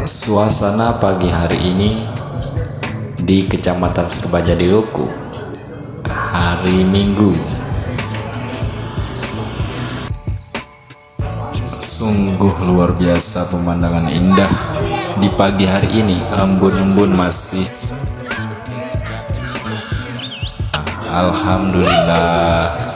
Suasana pagi hari ini di Kecamatan Serbajadi Luku, hari Minggu. Sungguh luar biasa pemandangan indah di pagi hari ini. Embun-embun masih. Alhamdulillah.